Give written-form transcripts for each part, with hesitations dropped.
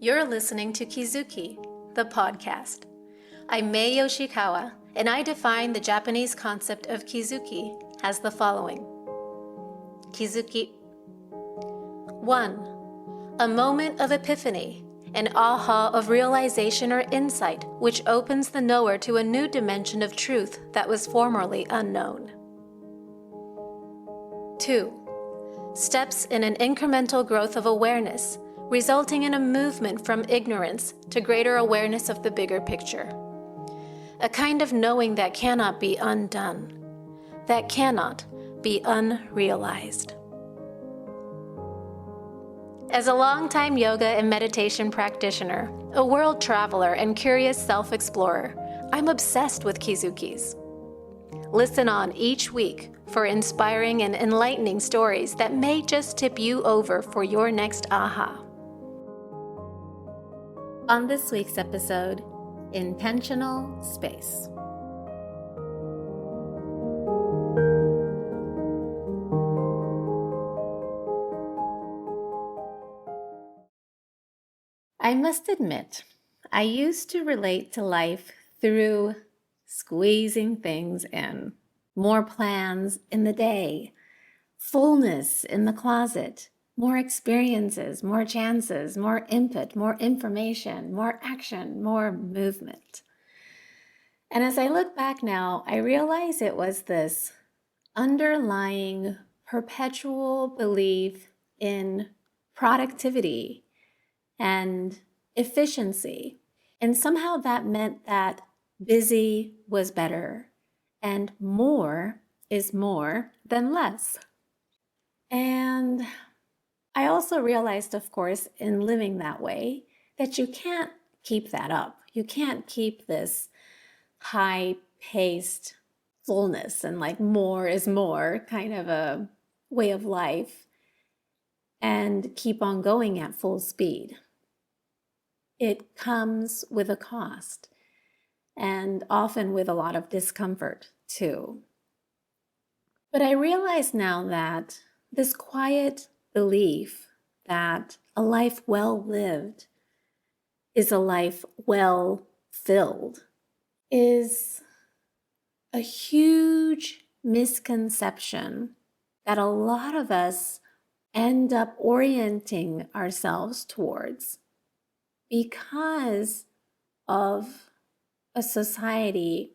You're listening to Kizuki, the podcast. I'm Mae Yoshikawa, and I define the Japanese concept of Kizuki as the following. Kizuki 1. A moment of epiphany, an aha of realization or insight which opens the knower to a new dimension of truth that was formerly unknown. 2. Steps in an incremental growth of awareness, resulting in a movement from ignorance to greater awareness of the bigger picture. A kind of knowing that cannot be undone, that cannot be unrealized. As a longtime yoga and meditation practitioner, a world traveler, and curious self-explorer, I'm obsessed with Kizukis. Listen on each week for inspiring and enlightening stories that may just tip you over for your next aha. On this week's episode, Intentional Space. I must admit, I used to relate to life through squeezing things in, more plans in the day, fullness in the closet, more experiences, more chances, more input, more information, more action, more movement. And as I look back now, I realize it was this underlying perpetual belief in productivity and efficiency. And somehow that meant that busy was better and more is more than less. And I also realized, of course, in living that way, that you can't keep that up. You can't keep this high-paced fullness and like more is more kind of a way of life and keep on going at full speed. It comes with a cost and often with a lot of discomfort too. But I realize now that this quiet belief that a life well lived is a life well filled is a huge misconception that a lot of us end up orienting ourselves towards because of a society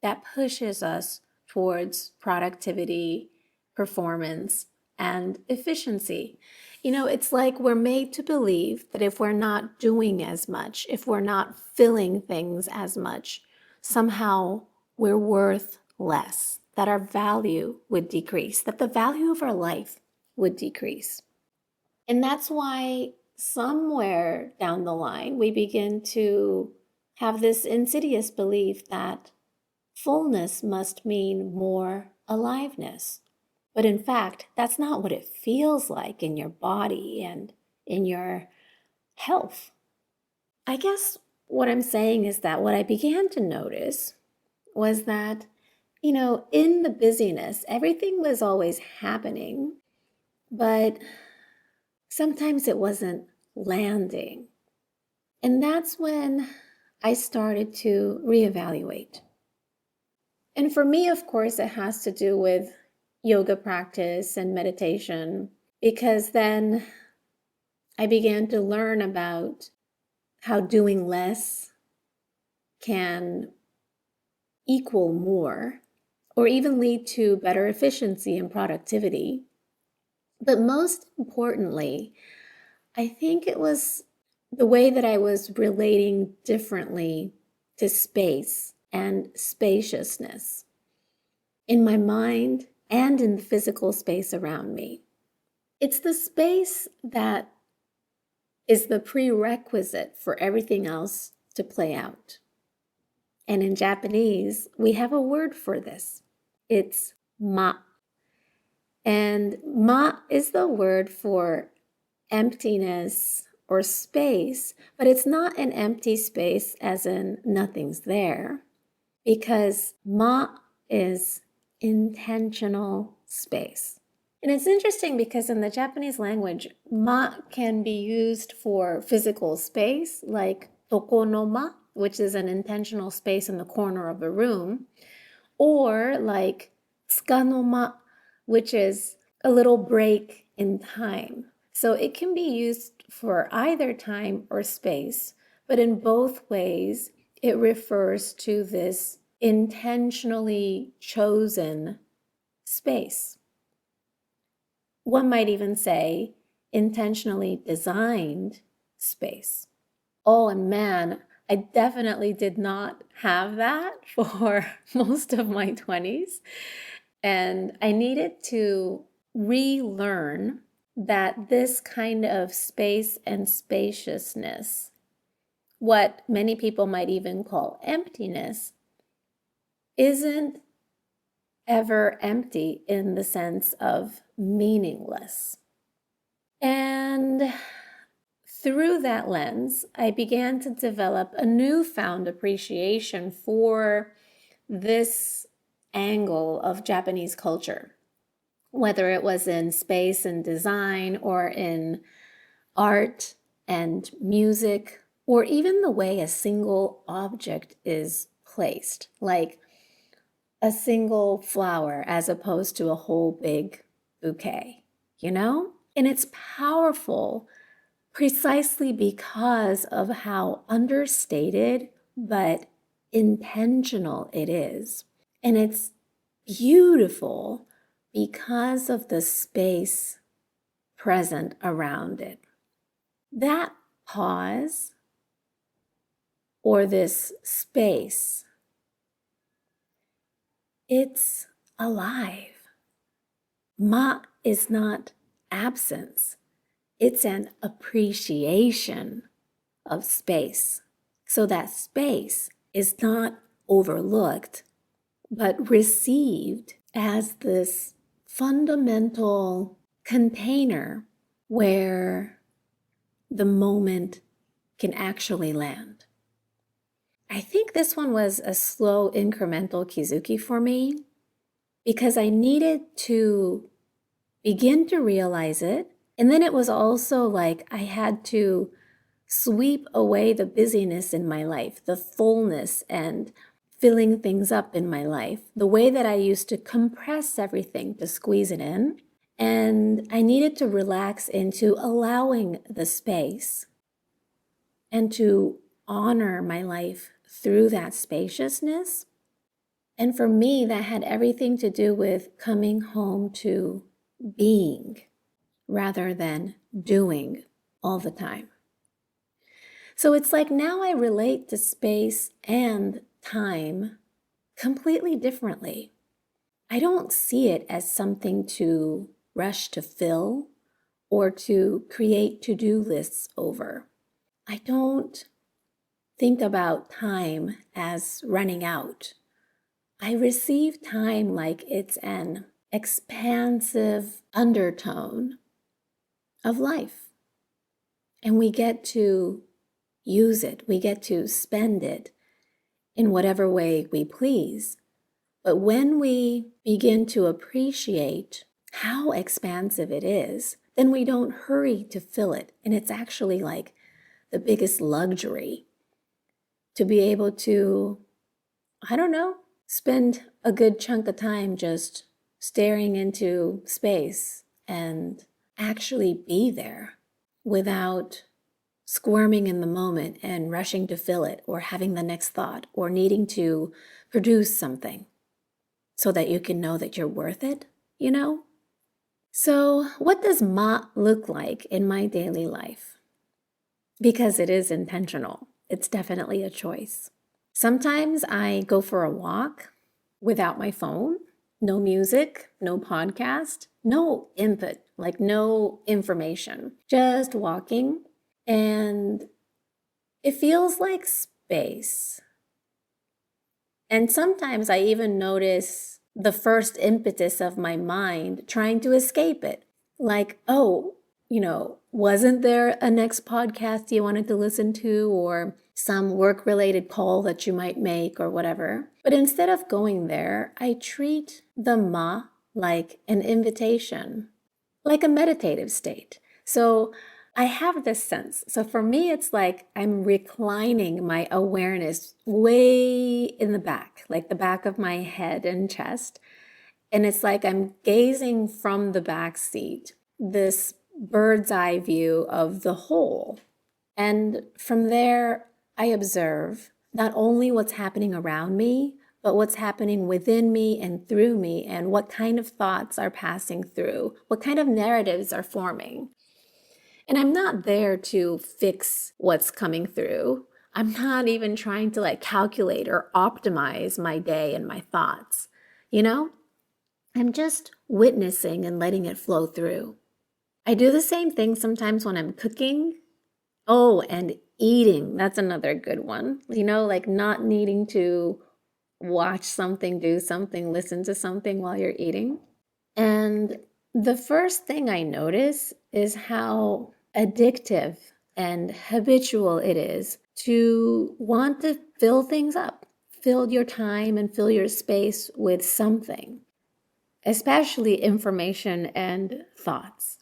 that pushes us towards productivity, performance, and efficiency. You know, it's like we're made to believe that if we're not doing as much, if we're not filling things as much, somehow we're worth less, that our value would decrease, that the value of our life would decrease. And that's why somewhere down the line, we begin to have this insidious belief that fullness must mean more aliveness. But in fact, that's not what it feels like in your body and in your health. I guess what I'm saying is that what I began to notice was that, in the busyness, everything was always happening, but sometimes it wasn't landing. And that's when I started to reevaluate. And for me, of course, it has to do with yoga practice and meditation, because then I began to learn about how doing less can equal more or even lead to better efficiency and productivity. But most importantly, I think it was the way that I was relating differently to space and spaciousness in my mind and in the physical space around me. It's the space that is the prerequisite for everything else to play out. And in Japanese, we have a word for this. It's ma. And ma is the word for emptiness or space, but it's not an empty space as in nothing's there, because ma is intentional space. And it's interesting because in the Japanese language, ma can be used for physical space, like toko no ma, which is an intentional space in the corner of a room, or like tsuka no ma, which is a little break in time. So it can be used for either time or space, but in both ways, it refers to this intentionally chosen space. One might even say intentionally designed space. Oh, and man, I definitely did not have that for most of my 20s. And I needed to relearn that this kind of space and spaciousness, what many people might even call emptiness, isn't ever empty in the sense of meaningless. And through that lens, I began to develop a newfound appreciation for this angle of Japanese culture, whether it was in space and design or in art and music, or even the way a single object is placed, like a single flower as opposed to a whole big bouquet, you know? And it's powerful precisely because of how understated but intentional it is. And it's beautiful because of the space present around it. That pause or this space, it's alive. Ma is not absence. It's an appreciation of space. So that space is not overlooked, but received as this fundamental container where the moment can actually land. I think this one was a slow incremental Kizuki for me because I needed to begin to realize it. And then it was also like I had to sweep away the busyness in my life, the fullness and filling things up in my life, the way that I used to compress everything to squeeze it in. And I needed to relax into allowing the space and to honor my life through that spaciousness. And for me, that had everything to do with coming home to being rather than doing all the time. So it's like now I relate to space and time completely differently. I don't see it as something to rush to fill or to create to-do lists over. I don't think about time as running out. I receive time like it's an expansive undertone of life. And we get to use it. We get to spend it in whatever way we please. But when we begin to appreciate how expansive it is, then we don't hurry to fill it. And it's actually like the biggest luxury to be able to, I don't know, spend a good chunk of time just staring into space and actually be there without squirming in the moment and rushing to fill it or having the next thought or needing to produce something so that you can know that you're worth it, you know? So what does ma look like in my daily life? Because it is intentional. It's definitely a choice. Sometimes I go for a walk without my phone, no music, no podcast, no input, like no information, just walking. And it feels like space. And sometimes I even notice the first impetus of my mind trying to escape it. Like, oh, wasn't there a next podcast you wanted to listen to or some work-related call that you might make or whatever? But instead of going there, I treat the ma like an invitation like a meditative state. So I have this sense. So for me, it's like I'm reclining my awareness way in the back, like the back of my head and chest. And it's like I'm gazing from the back seat, this bird's eye view of the whole. And from there, I observe not only what's happening around me, but what's happening within me and through me, and what kind of thoughts are passing through, what kind of narratives are forming. And I'm not there to fix what's coming through. I'm not even trying to like calculate or optimize my day and my thoughts. You know, I'm just witnessing and letting it flow through. I do the same thing sometimes when I'm cooking. Oh, and eating. That's another good one. You know, like not needing to watch something, do something, listen to something while you're eating. And the first thing I notice is how addictive and habitual it is to want to fill things up, fill your time and fill your space with something, especially information and thoughts.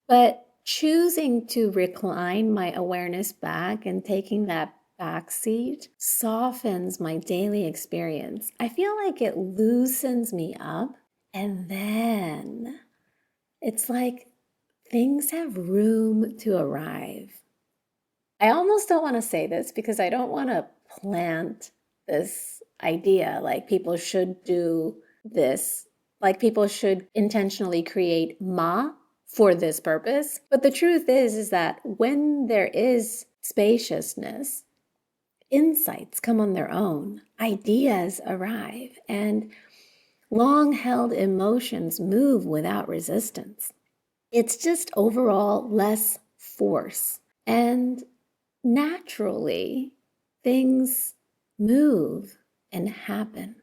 But choosing to recline my awareness back and taking that back seat softens my daily experience. I feel like it loosens me up, and then it's like things have room to arrive. I almost don't want to say this because I don't want to plant this idea like people should do this, like people should intentionally create Ma for this purpose. But the truth is that when there is spaciousness, insights come on their own, ideas arrive, and long-held emotions move without resistance. It's just overall less force. And naturally, things move and happen.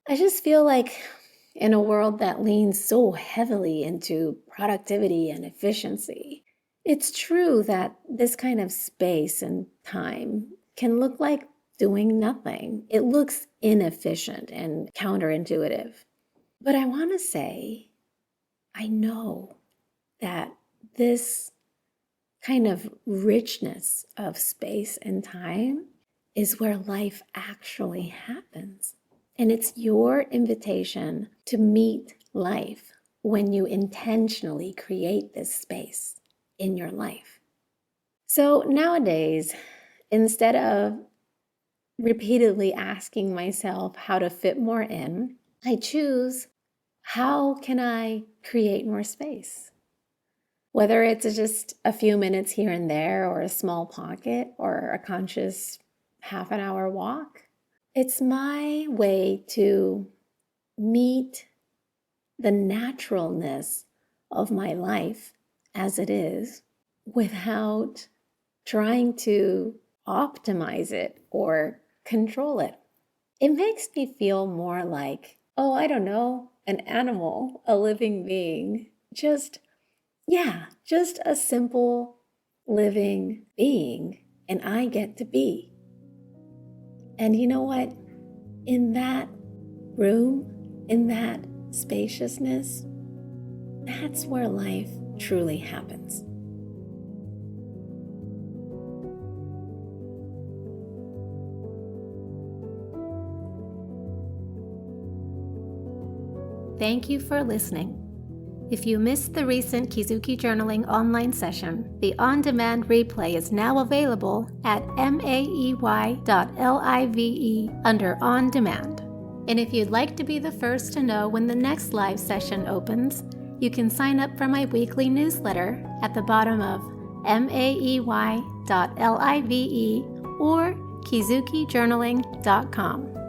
I just feel like in a world that leans so heavily into productivity and efficiency, it's true that this kind of space and time can look like doing nothing. It looks inefficient and counterintuitive. But I want to say, I know that this kind of richness of space and time is where life actually happens. And it's your invitation to meet life when you intentionally create this space in your life. So nowadays, instead of repeatedly asking myself how to fit more in, I choose, how can I create more space? Whether it's just a few minutes here and there, or a small pocket, or a conscious half an hour walk, it's my way to meet the naturalness of my life as it is without trying to optimize it or control it. It makes me feel more like, oh, I don't know, an animal, a living being, just a simple living being, and I get to be. And you know what? In that room, in that spaciousness, that's where life truly happens. Thank you for listening. If you missed the recent Kizuki Journaling online session, the on-demand replay is now available at maey.live under On Demand. And if you'd like to be the first to know when the next live session opens, you can sign up for my weekly newsletter at the bottom of maey.live or kizukijournaling.com.